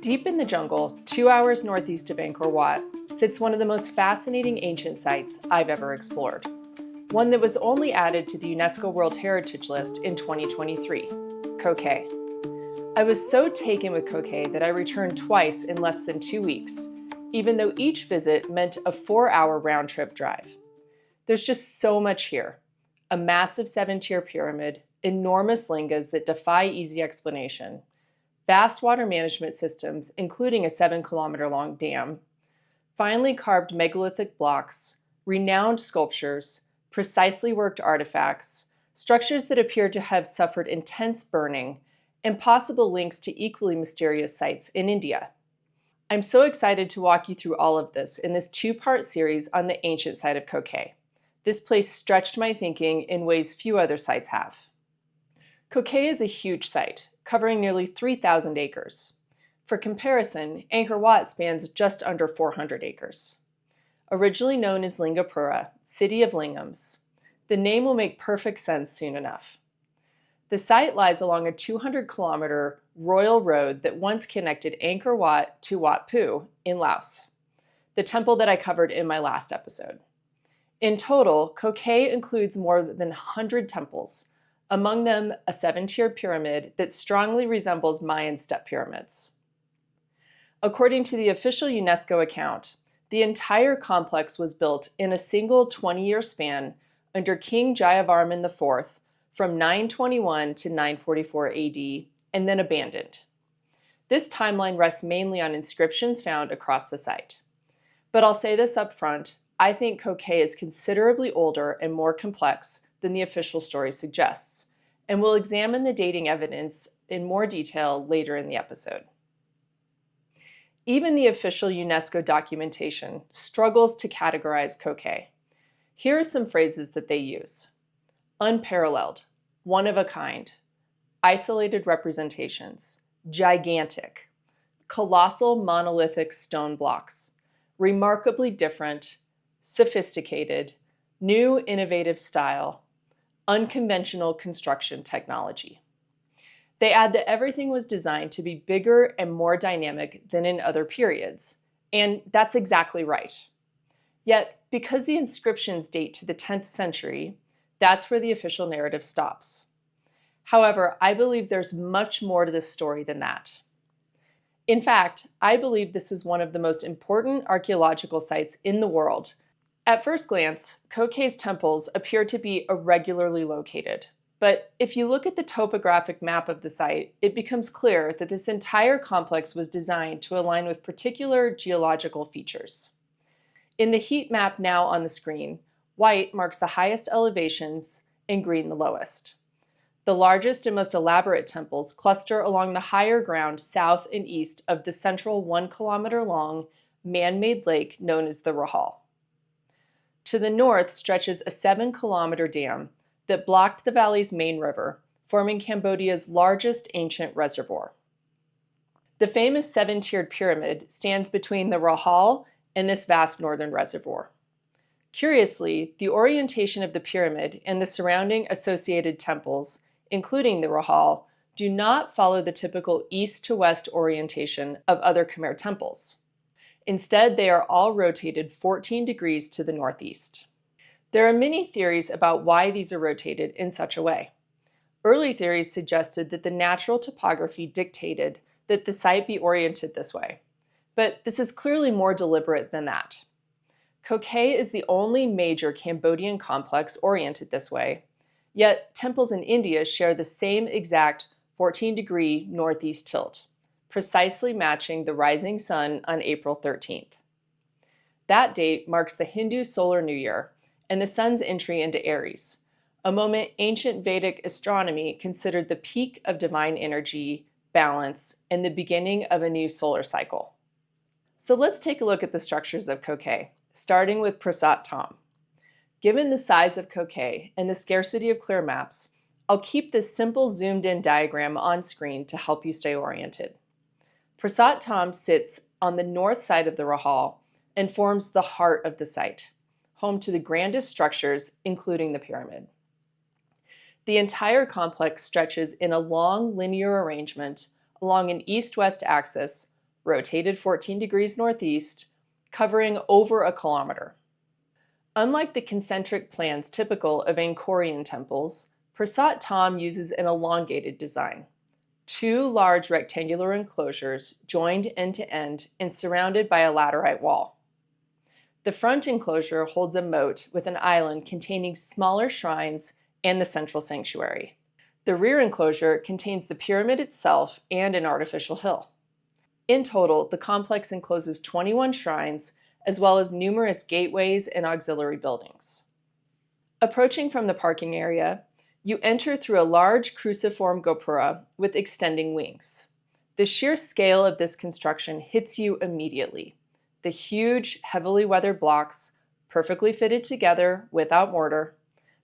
Deep in the jungle, 2 hours northeast of Angkor Wat, sits one of the most fascinating ancient sites I've ever explored. One that was only added to the UNESCO World Heritage List in 2023, Koh Ker. I was so taken with Koh Ker that I returned twice in less than 2 weeks, even though each visit meant a 4-hour round-trip drive. There's just so much here. A massive 7-tier pyramid, enormous lingas that defy easy explanation, vast water management systems, including a 7-kilometer-long dam, finely carved megalithic blocks, renowned sculptures, precisely worked artifacts, structures that appear to have suffered intense burning, and possible links to equally mysterious sites in India. I'm so excited to walk you through all of this in this 2-part series on the ancient site of Koh Ker. This place stretched my thinking in ways few other sites have. Koh Ker is a huge site, covering nearly 3,000 acres. For comparison, Angkor Wat spans just under 400 acres. Originally known as Lingapura, City of Lingams, the name will make perfect sense soon enough. The site lies along a 200-kilometer royal road that once connected Angkor Wat to Wat Phu in Laos, the temple that I covered in my last episode. In total, Koh Ker includes more than 100 temples, among them a 7-tiered pyramid that strongly resembles Mayan step pyramids. According to the official UNESCO account, the entire complex was built in a single 20-year span under King Jayavarman IV from 921 to 944 AD, and then abandoned. This timeline rests mainly on inscriptions found across the site. But I'll say this up front, I think Koh Ker is considerably older and more complex than the official story suggests, and we'll examine the dating evidence in more detail later in the episode. Even the official UNESCO documentation struggles to categorize Koh Ker. Here are some phrases that they use: unparalleled, one of a kind, isolated representations, gigantic, colossal monolithic stone blocks, remarkably different, sophisticated, new innovative style, unconventional construction technology. They add that everything was designed to be bigger and more dynamic than in other periods, and that's exactly right. Yet, because the inscriptions date to the 10th century, that's where the official narrative stops. However, I believe there's much more to this story than that. In fact, I believe this is one of the most important archaeological sites in the world. At first glance, Koh Ker's temples appear to be irregularly located. But if you look at the topographic map of the site, it becomes clear that this entire complex was designed to align with particular geological features. In the heat map now on the screen, white marks the highest elevations and green the lowest. The largest and most elaborate temples cluster along the higher ground south and east of the central 1-kilometer-long man-made lake known as the Rahal. To the north stretches a 7-kilometer dam that blocked the valley's main river, forming Cambodia's largest ancient reservoir. The famous 7-tiered pyramid stands between the Rahal and this vast northern reservoir. Curiously, the orientation of the pyramid and the surrounding associated temples, including the Rahal, do not follow the typical east to west orientation of other Khmer temples. Instead, they are all rotated 14 degrees to the northeast. There are many theories about why these are rotated in such a way. Early theories suggested that the natural topography dictated that the site be oriented this way, but this is clearly more deliberate than that. Koh Ker is the only major Cambodian complex oriented this way, yet temples in India share the same exact 14-degree northeast tilt, precisely matching the rising sun on April 13th. That date marks the Hindu Solar New Year and the sun's entry into Aries, a moment ancient Vedic astronomy considered the peak of divine energy, balance, and the beginning of a new solar cycle. So let's take a look at the structures of Koh Ker, starting with Prasat Thom. Given the size of Koh Ker and the scarcity of clear maps, I'll keep this simple zoomed-in diagram on screen to help you stay oriented. Prasat Thom sits on the north side of the Rahal and forms the heart of the site, home to the grandest structures, including the pyramid. The entire complex stretches in a long linear arrangement along an east-west axis, rotated 14 degrees northeast, covering over a kilometer. Unlike the concentric plans typical of Angkorian temples, Prasat Thom uses an elongated design. 2 large rectangular enclosures joined end to end and surrounded by a laterite wall. The front enclosure holds a moat with an island containing smaller shrines and the central sanctuary. The rear enclosure contains the pyramid itself and an artificial hill. In total, the complex encloses 21 shrines, as well as numerous gateways and auxiliary buildings. Approaching from the parking area, you enter through a large cruciform gopura with extending wings. The sheer scale of this construction hits you immediately. The huge, heavily weathered blocks, perfectly fitted together without mortar,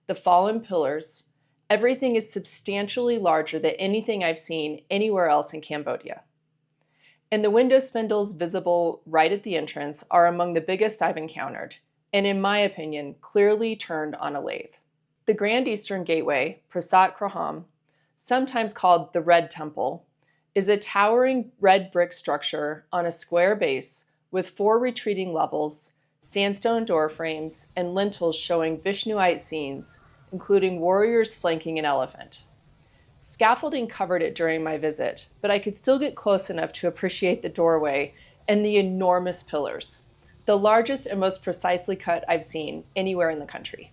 the fallen pillars, everything is substantially larger than anything I've seen anywhere else in Cambodia. And the window spindles visible right at the entrance are among the biggest I've encountered, and in my opinion, clearly turned on a lathe. The Grand Eastern Gateway, Prasat Thom, sometimes called the Red Temple, is a towering red brick structure on a square base with 4 retreating levels, sandstone door frames, and lintels showing Vishnuite scenes, including warriors flanking an elephant. Scaffolding covered it during my visit, but I could still get close enough to appreciate the doorway and the enormous pillars, the largest and most precisely cut I've seen anywhere in the country.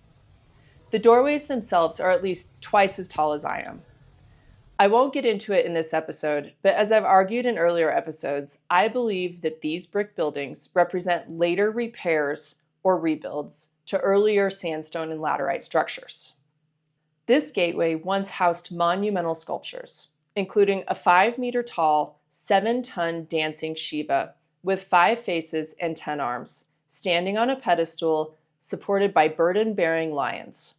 The doorways themselves are at least twice as tall as I am. I won't get into it in this episode, but as I've argued in earlier episodes, I believe that these brick buildings represent later repairs or rebuilds to earlier sandstone and laterite structures. This gateway once housed monumental sculptures, including a 5-meter-tall, 7-ton dancing Shiva with 5 faces and 10 arms, standing on a pedestal supported by burden-bearing lions,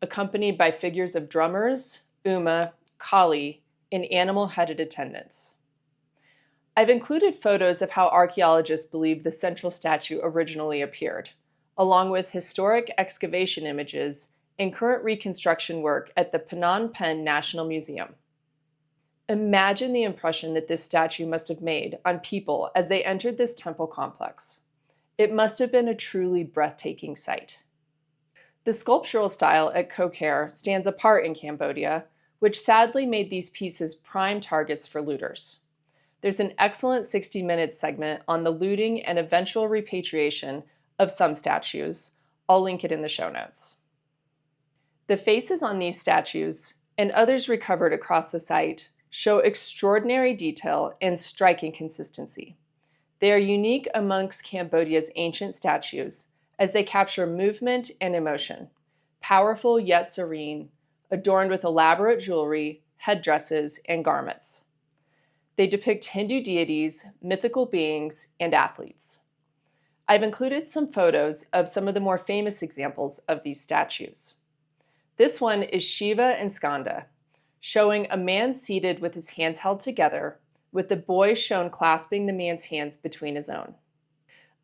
accompanied by figures of drummers, Uma, Kali, and animal-headed attendants. I've included photos of how archaeologists believe the central statue originally appeared, along with historic excavation images and current reconstruction work at the Phnom Penh National Museum. Imagine the impression that this statue must have made on people as they entered this temple complex. It must have been a truly breathtaking sight. The sculptural style at Koh Ker stands apart in Cambodia, which sadly made these pieces prime targets for looters. There's an excellent 60-minute segment on the looting and eventual repatriation of some statues. I'll link it in the show notes. The faces on these statues, and others recovered across the site, show extraordinary detail and striking consistency. They are unique amongst Cambodia's ancient statues as they capture movement and emotion, powerful yet serene, adorned with elaborate jewelry, headdresses, and garments. They depict Hindu deities, mythical beings, and athletes. I've included some photos of some of the more famous examples of these statues. This one is Shiva and Skanda, showing a man seated with his hands held together, with the boy shown clasping the man's hands between his own.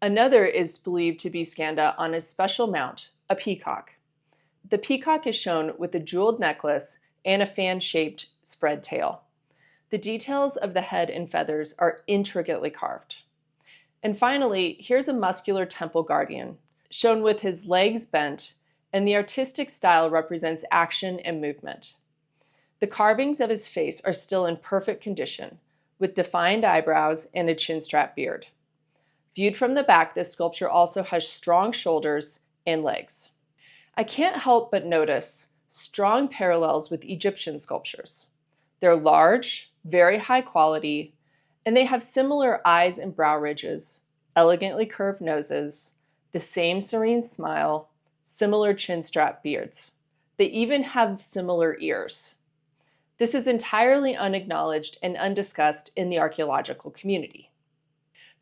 Another is believed to be Skanda on his special mount, a peacock. The peacock is shown with a jeweled necklace and a fan-shaped spread tail. The details of the head and feathers are intricately carved. And finally, here's a muscular temple guardian, shown with his legs bent, and the artistic style represents action and movement. The carvings of his face are still in perfect condition, with defined eyebrows and a chin-strap beard. Viewed from the back, this sculpture also has strong shoulders and legs. I can't help but notice strong parallels with Egyptian sculptures. They're large, very high quality, and they have similar eyes and brow ridges, elegantly curved noses, the same serene smile, similar chin-strap beards. They even have similar ears. This is entirely unacknowledged and undiscussed in the archaeological community.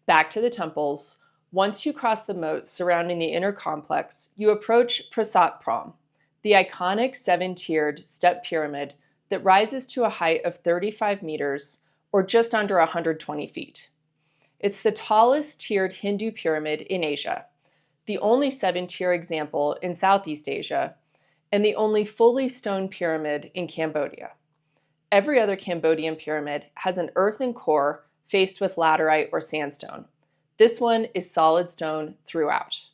Back to the temples, once you cross the moat surrounding the inner complex, you approach Prasat Thom, the iconic 7-tiered step pyramid that rises to a height of 35 meters, or just under 120 feet. It's the tallest tiered Hindu pyramid in Asia, the only 7-tier example in Southeast Asia, and the only fully stone pyramid in Cambodia. Every other Cambodian pyramid has an earthen core faced with laterite or sandstone. This one is solid stone throughout.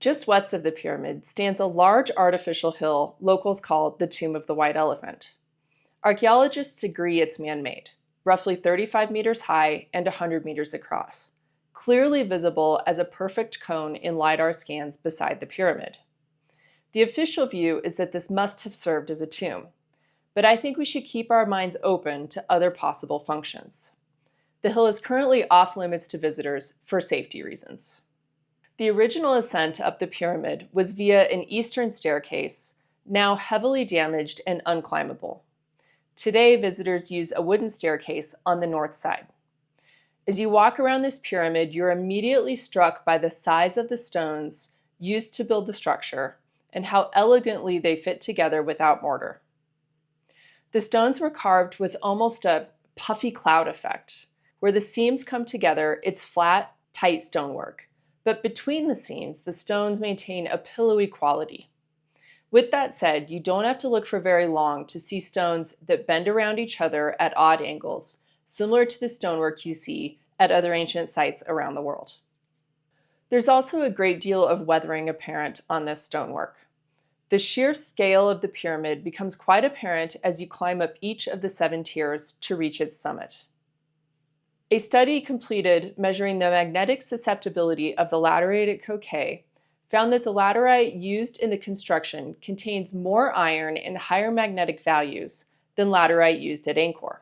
Just west of the pyramid stands a large artificial hill locals call the Tomb of the White Elephant. Archaeologists agree it's man-made, roughly 35 meters high and 100 meters across, clearly visible as a perfect cone in LiDAR scans beside the pyramid. The official view is that this must have served as a tomb, but I think we should keep our minds open to other possible functions. The hill is currently off limits to visitors for safety reasons. The original ascent up the pyramid was via an eastern staircase, now heavily damaged and unclimbable. Today, visitors use a wooden staircase on the north side. As you walk around this pyramid, you're immediately struck by the size of the stones used to build the structure and how elegantly they fit together without mortar. The stones were carved with almost a puffy cloud effect. Where the seams come together, it's flat, tight stonework. But between the seams, the stones maintain a pillowy quality. With that said, you don't have to look for very long to see stones that bend around each other at odd angles, similar to the stonework you see at other ancient sites around the world. There's also a great deal of weathering apparent on this stonework. The sheer scale of the pyramid becomes quite apparent as you climb up each of the 7 tiers to reach its summit. A study completed measuring the magnetic susceptibility of the laterite at Koh Ker found that the laterite used in the construction contains more iron and higher magnetic values than laterite used at Angkor.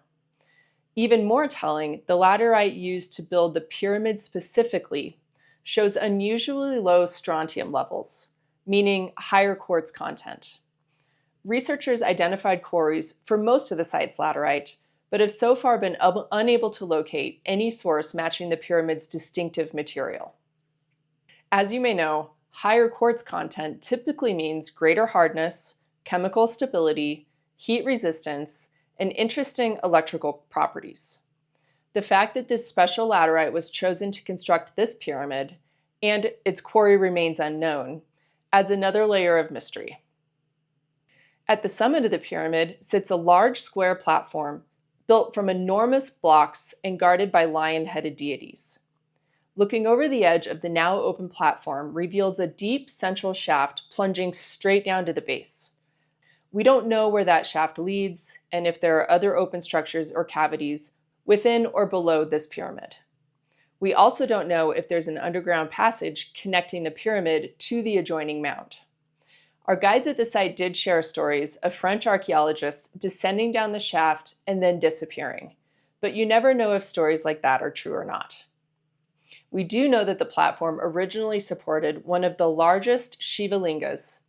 Even more telling, the laterite used to build the pyramid specifically shows unusually low strontium levels, meaning higher quartz content. Researchers identified quarries for most of the site's laterite, but have so far been unable to locate any source matching the pyramid's distinctive material. As you may know, higher quartz content typically means greater hardness, chemical stability, heat resistance, and interesting electrical properties. The fact that this special laterite was chosen to construct this pyramid, and its quarry remains unknown, adds another layer of mystery. At the summit of the pyramid sits a large square platform built from enormous blocks and guarded by lion-headed deities. Looking over the edge of the now open platform reveals a deep central shaft plunging straight down to the base. We don't know where that shaft leads and if there are other open structures or cavities within or below this pyramid. We also don't know if there's an underground passage connecting the pyramid to the adjoining mound. Our guides at the site did share stories of French archaeologists descending down the shaft and then disappearing, but you never know if stories like that are true or not. We do know that the platform originally supported one of the largest Shiva Lingas,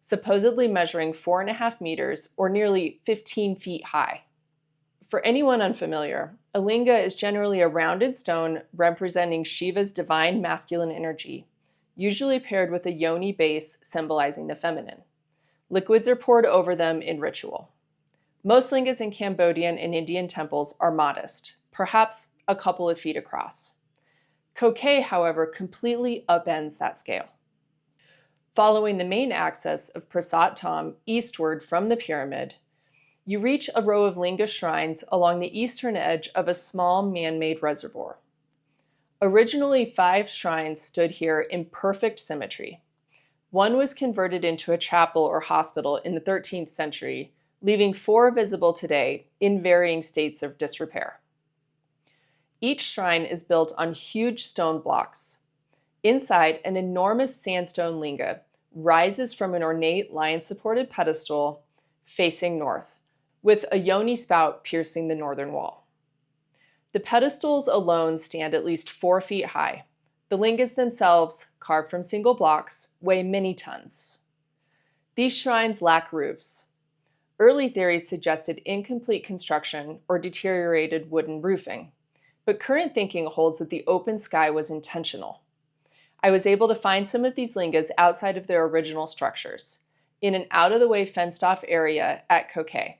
supposedly measuring 4.5 meters or nearly 15 feet high. For anyone unfamiliar, a linga is generally a rounded stone representing Shiva's divine masculine energy, usually paired with a yoni base symbolizing the feminine. Liquids are poured over them in ritual. Most lingas in Cambodian and Indian temples are modest, perhaps a couple of feet across. Koh Ker, however, completely upends that scale. Following the main axis of Prasat Thom eastward from the pyramid, you reach a row of linga shrines along the eastern edge of a small man-made reservoir. Originally, 5 shrines stood here in perfect symmetry. One was converted into a chapel or hospital in the 13th century, leaving 4 visible today in varying states of disrepair. Each shrine is built on huge stone blocks. Inside, an enormous sandstone linga rises from an ornate lion-supported pedestal facing north, with a yoni spout piercing the northern wall. The pedestals alone stand at least 4 feet high. The lingas themselves, carved from single blocks, weigh many tons. These shrines lack roofs. Early theories suggested incomplete construction or deteriorated wooden roofing, but current thinking holds that the open sky was intentional. I was able to find some of these lingas outside of their original structures, in an out-of-the-way fenced-off area at Koh Ker.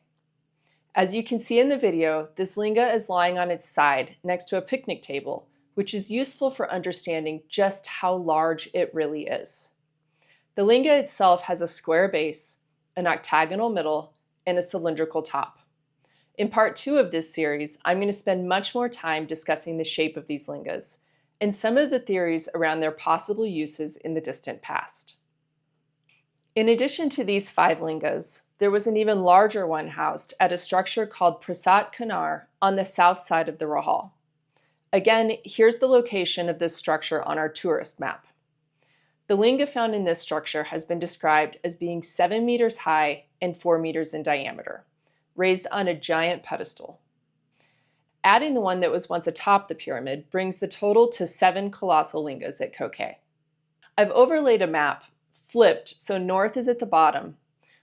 As you can see in the video, this linga is lying on its side next to a picnic table, which is useful for understanding just how large it really is. The linga itself has a square base, an octagonal middle, and a cylindrical top. In part 2 of this series, I'm going to spend much more time discussing the shape of these lingas and some of the theories around their possible uses in the distant past. In addition to these 5 lingas, there was an even larger one housed at a structure called Prasat Thom on the south side of the Rahal. Again, here's the location of this structure on our tourist map. The linga found in this structure has been described as being 7 meters high and 4 meters in diameter, raised on a giant pedestal. Adding the one that was once atop the pyramid brings the total to 7 colossal lingas at Koh Ker. I've overlaid a map, flipped so north is at the bottom,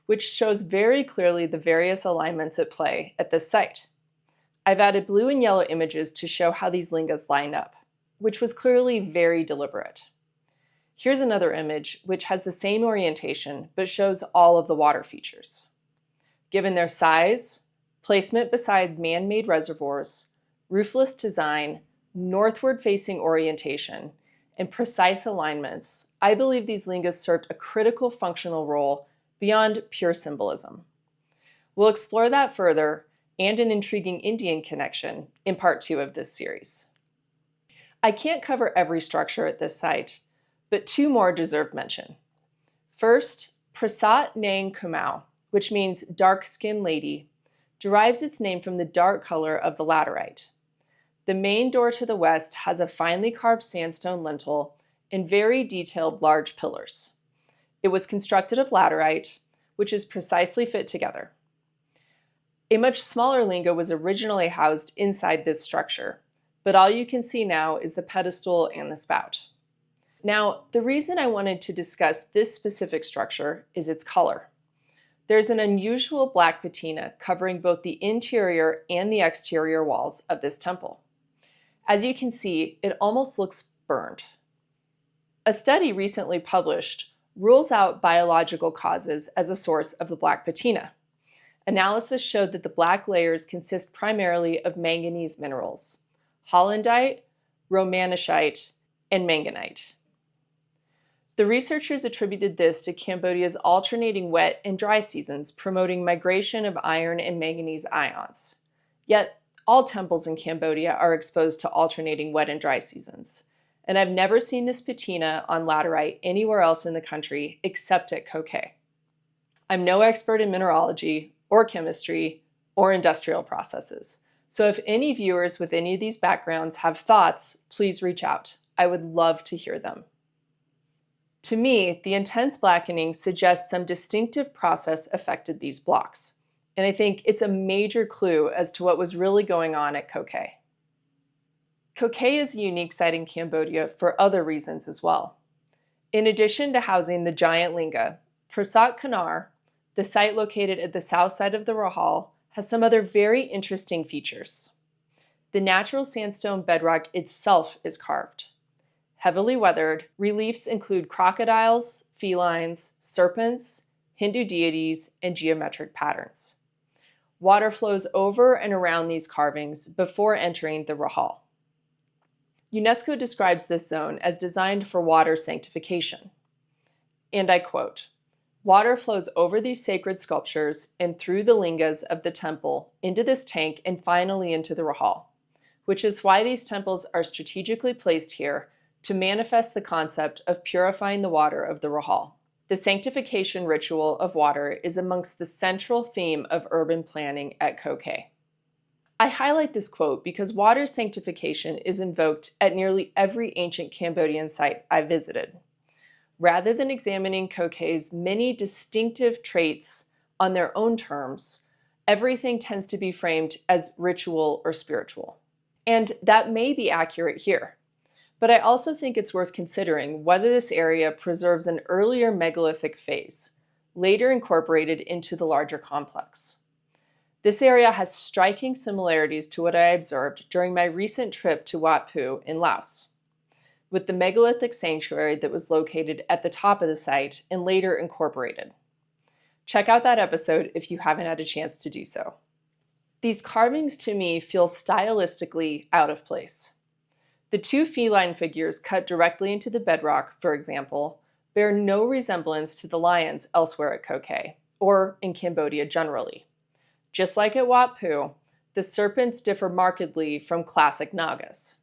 which shows very clearly the various alignments at play at this site. I've added blue and yellow images to show how these lingas line up, which was clearly very deliberate. Here's another image which has the same orientation but shows all of the water features. Given their size, placement beside man-made reservoirs, roofless design, northward-facing orientation, and precise alignments, I believe these lingas served a critical functional role beyond pure symbolism. We'll explore that further and an intriguing Indian connection in part 2 of this series. I can't cover every structure at this site, but 2 more deserve mention. First, Prasat Nang Kumau, which means dark-skinned lady, derives its name from the dark color of the laterite. The main door to the west has a finely carved sandstone lintel and very detailed large pillars. It was constructed of laterite, which is precisely fit together. A much smaller linga was originally housed inside this structure, but all you can see now is the pedestal and the spout. Now, the reason I wanted to discuss this specific structure is its color. There's an unusual black patina covering both the interior and the exterior walls of this temple. As you can see, it almost looks burned. A study recently published rules out biological causes as a source of the black patina. Analysis showed that the black layers consist primarily of manganese minerals, hollandite, romanechite, and manganite. The researchers attributed this to Cambodia's alternating wet and dry seasons, promoting migration of iron and manganese ions. Yet, all temples in Cambodia are exposed to alternating wet and dry seasons, and I've never seen this patina on laterite anywhere else in the country except at Koh Ker. I'm no expert in mineralogy or chemistry or industrial processes, so if any viewers with any of these backgrounds have thoughts, please reach out. I would love to hear them. To me, the intense blackening suggests some distinctive process affected these blocks, and I think it's a major clue as to what was really going on at Koh Ker. Koh Ker is a unique site in Cambodia for other reasons as well. In addition to housing the giant linga, Prasat Thom, the site located at the south side of the Rahal, has some other very interesting features. The natural sandstone bedrock itself is carved. Heavily weathered, reliefs include crocodiles, felines, serpents, Hindu deities, and geometric patterns. Water flows over and around these carvings before entering the Rahal. UNESCO describes this zone as designed for water sanctification. And I quote, "Water flows over these sacred sculptures and through the lingas of the temple into this tank and finally into the Rahal, which is why these temples are strategically placed here to manifest the concept of purifying the water of the Rahal. The sanctification ritual of water is amongst the central theme of urban planning at Koh Ker." I highlight this quote because water sanctification is invoked at nearly every ancient Cambodian site I've visited. Rather than examining Koh Ker's many distinctive traits on their own terms, everything tends to be framed as ritual or spiritual. And that may be accurate here. But I also think it's worth considering whether this area preserves an earlier megalithic phase, later incorporated into the larger complex. This area has striking similarities to what I observed during my recent trip to Wat Phu in Laos, with the megalithic sanctuary that was located at the top of the site and later incorporated. Check out that episode if you haven't had a chance to do so. These carvings to me feel stylistically out of place. The 2 feline figures cut directly into the bedrock, for example, bear no resemblance to the lions elsewhere at Koh Ker, or in Cambodia generally. Just like at Wat Phu, the serpents differ markedly from classic Nagas.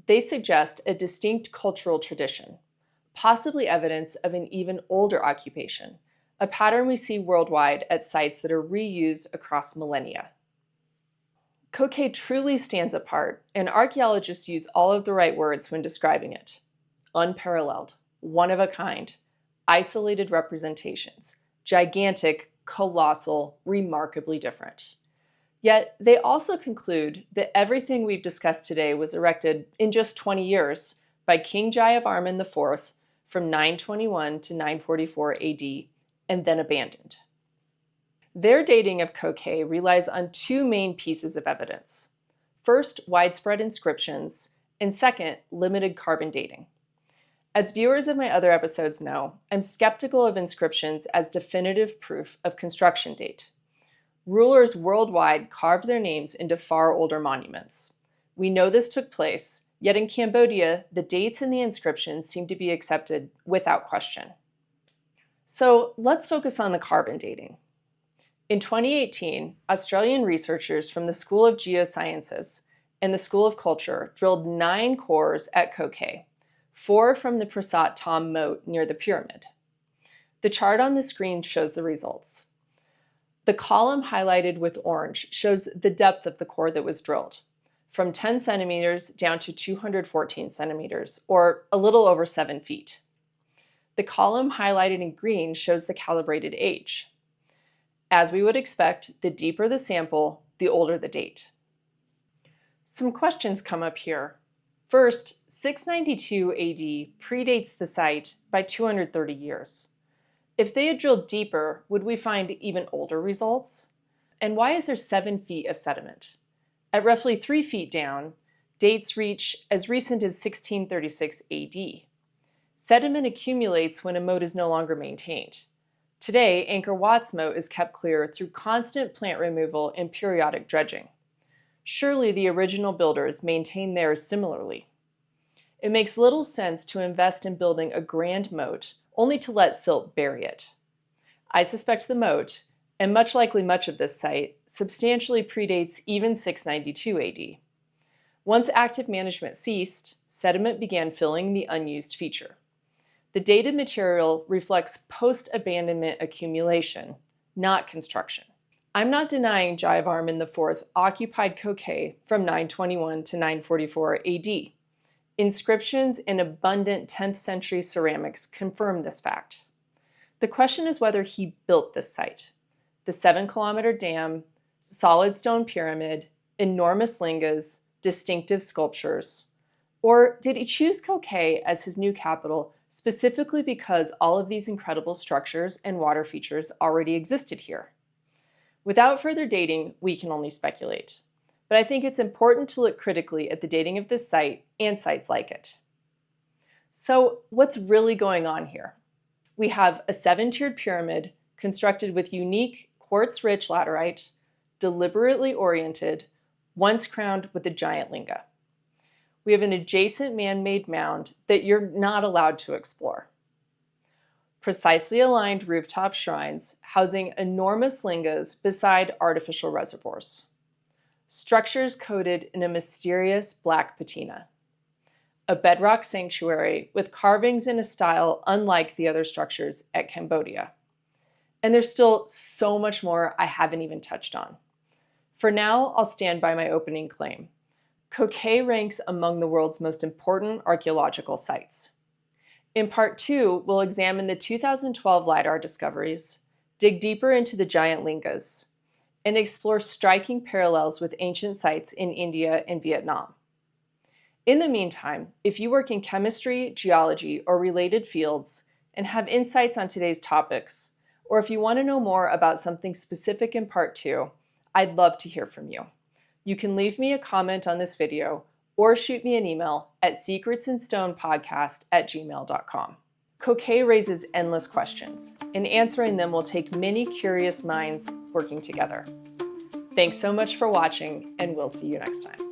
They suggest a distinct cultural tradition, possibly evidence of an even older occupation, a pattern we see worldwide at sites that are reused across millennia. Koh Ker truly stands apart, and archaeologists use all of the right words when describing it. Unparalleled, one of a kind, isolated representations, gigantic, colossal, remarkably different. Yet they also conclude that everything we've discussed today was erected in just 20 years by King Jayavarman IV from 921 to 944 AD and then abandoned. Their dating of Koh Ker relies on two main pieces of evidence. First, widespread inscriptions, and second, limited carbon dating. As viewers of my other episodes know, I'm skeptical of inscriptions as definitive proof of construction date. Rulers worldwide carved their names into far older monuments. We know this took place, yet in Cambodia, the dates in the inscriptions seem to be accepted without question. So let's focus on the carbon dating. In 2018, Australian researchers from the School of Geosciences and the School of Culture drilled 9 cores at Koh Ker, 4 from the Prasat Thom moat near the pyramid. The chart on the screen shows the results. The column highlighted with orange shows the depth of the core that was drilled, from 10 centimeters down to 214 centimeters, or a little over 7 feet. The column highlighted in green shows the calibrated age. As we would expect, the deeper the sample, the older the date. Some questions come up here. First, 692 AD predates the site by 230 years. If they had drilled deeper, would we find even older results? And why is there 7 feet of sediment? At roughly 3 feet down, dates reach as recent as 1636 AD. Sediment accumulates when a moat is no longer maintained. Today, Angkor Wat's moat is kept clear through constant plant removal and periodic dredging. Surely the original builders maintained theirs similarly. It makes little sense to invest in building a grand moat only to let silt bury it. I suspect the moat, and much likely much of this site, substantially predates even 692 AD. Once active management ceased, sediment began filling the unused feature. The dated material reflects post-abandonment accumulation, not construction. I'm not denying Jayavarman IV occupied Koh Ker from 921 to 944 AD. Inscriptions and abundant 10th century ceramics confirm this fact. The question is whether he built this site. The 7-kilometer dam, solid stone pyramid, enormous lingas, distinctive sculptures. Or did he choose Koh Ker as his new capital specifically because all of these incredible structures and water features already existed here? Without further dating, we can only speculate. But I think it's important to look critically at the dating of this site and sites like it. So what's really going on here? We have a 7-tiered pyramid constructed with unique quartz-rich laterite, deliberately oriented, once crowned with a giant linga. We have an adjacent man-made mound that you're not allowed to explore. Precisely aligned rooftop shrines housing enormous lingas beside artificial reservoirs. Structures coated in a mysterious black patina. A bedrock sanctuary with carvings in a style unlike the other structures at Cambodia. And there's still so much more I haven't even touched on. For now, I'll stand by my opening claim. Koh Ker ranks among the world's most important archaeological sites. In part 2, we'll examine the 2012 LiDAR discoveries, dig deeper into the giant lingas, and explore striking parallels with ancient sites in India and Vietnam. In the meantime, if you work in chemistry, geology, or related fields and have insights on today's topics, or if you want to know more about something specific in part 2, I'd love to hear from you. You can leave me a comment on this video or shoot me an email at secretsandstonepodcast@gmail.com. Koh Ker raises endless questions, and answering them will take many curious minds working together. Thanks so much for watching, and we'll see you next time.